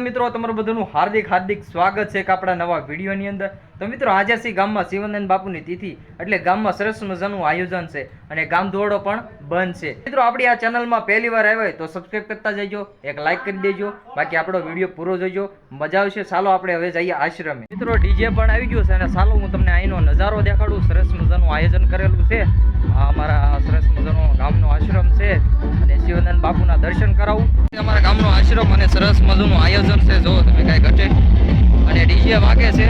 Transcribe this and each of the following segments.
મિત્રો તમારું બધાનું હાર્દિક સ્વાગત છે આપણા નવા વિડીયોની અંદર। તો મિત્રો આજે છે ગામમાં શિવાનંદ બાપુની તિથિ એટલે ગામમાં સરસ મજાનું આયોજન છે અને ગામ દોડો પણ બંધ છે। મિત્રો આપણી આ ચેનલમાં પહેલી વાર આવ્યા તો સબસ્ક્રાઇબ કરતા જજો, એક લાઈક કરી દેજો, બાકી આપણો વિડીયો પૂરો જોજો, મજા આવશે। ચાલો આપણે હવે જઈએ આશ્રમે। મિત્રો ડીજે પણ આવી ગયું છે અને ચાલો હું તમને અહીંનો નજારો દેખાડું। સરસ મજાનું આયોજન કરેલું છે। આ અમારા સરસ મજાનો ગામનો આશ્રમ છે અને શિવાનંદ બાપુના દર્શન કરાવું। અમારા ગામનો આશ્રમ અને સરસ મજાનું આયોજન છે, જો તમે કાંઈ ઘટે અને ડીજે વાગે છે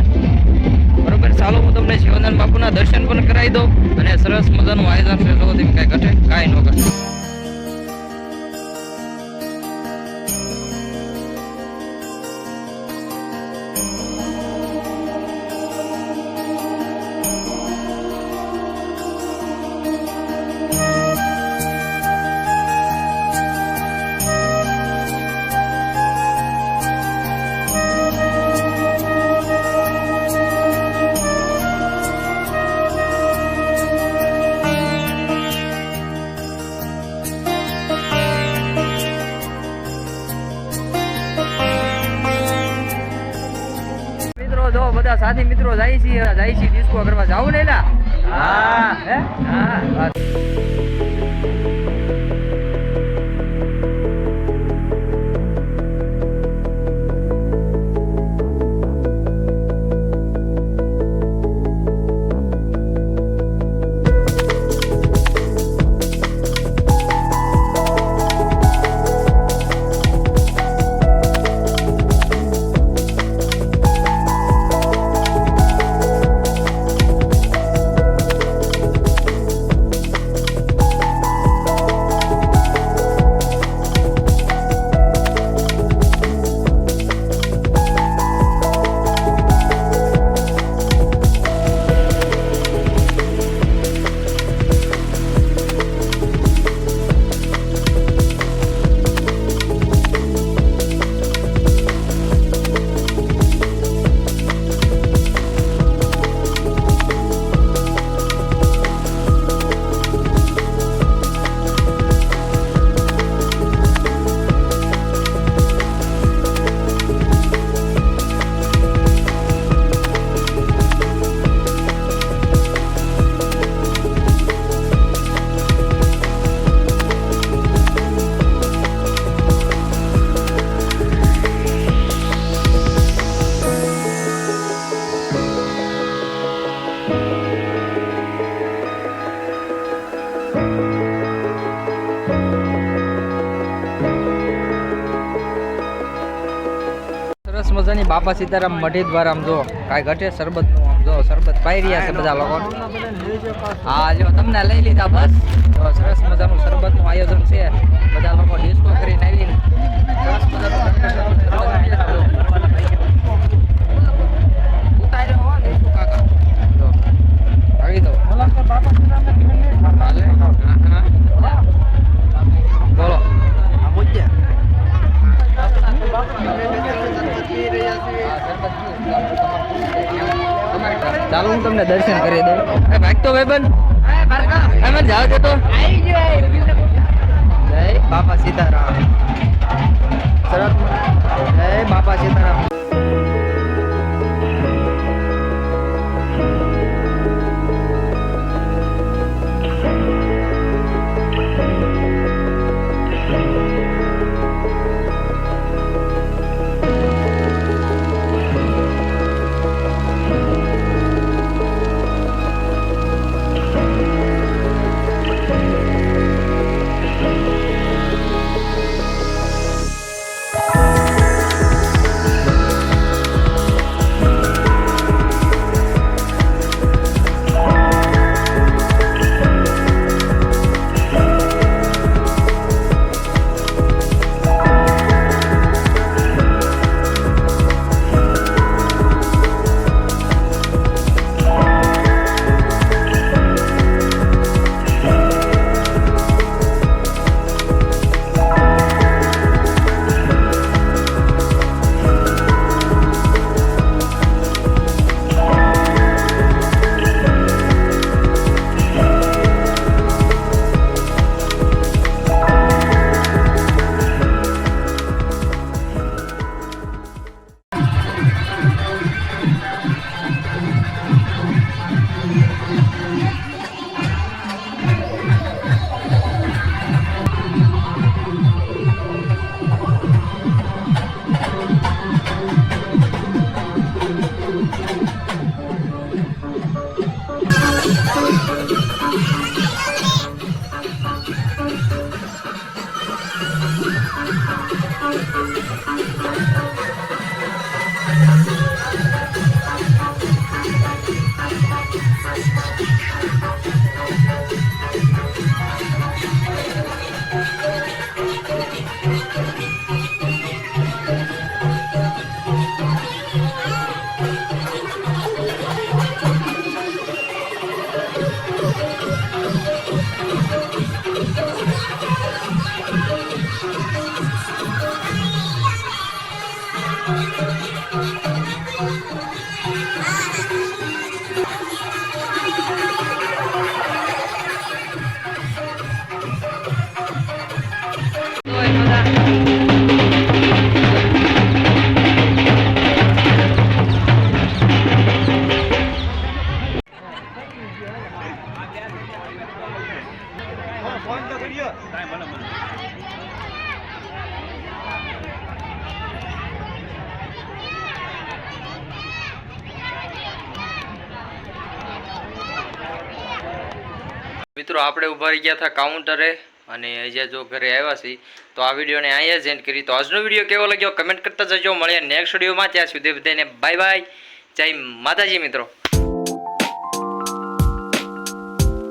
બરોબર। ચાલો હું તમને શિવાનંદ બાપુના દર્શન પણ કરાવી દઉં અને સરસ મજાનું આયોજન છે, જો તમે કાંઈ ઘટે કાંઈ ન ઘટે। જો બધા સાથી મિત્રો જાય છે ડિસ્કો કરવા જાવું ને લા? હા હે હા। સરસ મજાની બાપા સીતારામ મઢી દ્વારા આમ જો કાંઈ ઘટે શરબતનું આમ જો શરબત પાઈ રહ્યા છે બધા લોકો। હા જો તમને લઈ લીધા બસ। તો સરસ મજાનું શરબતનું આયોજન છે, બધા લોકો ડિસ્કો કરીને આવીને સરસ મજાનું ઉતાર્યો હો ડિસ્કો કાકા જો આવી દો બોલો ચાલો હું તમને દર્શન કરી દઉં। ભાઈ તો ભાઈબંધ અમે જાવ તો જય બાપા સીતારામ, સરસ જય બાપા સીતારામ। મિત્રો આપણે ઉભા રહી ગયા હતા કાઉન્ટરે અને અહીંયા જો ઘરે આવ્યા છીએ તો આ વિડીયોને અહીંયા જ એન્ડ કરી. તો આજનો વિડીયો કેવો લાગ્યો કમેન્ટ કરતા જજો. મળીએ નેક્સ્ટ વિડીયોમાં. ત્યાં સુધી બધાને બાય બાય. જય માતાજી મિત્રો.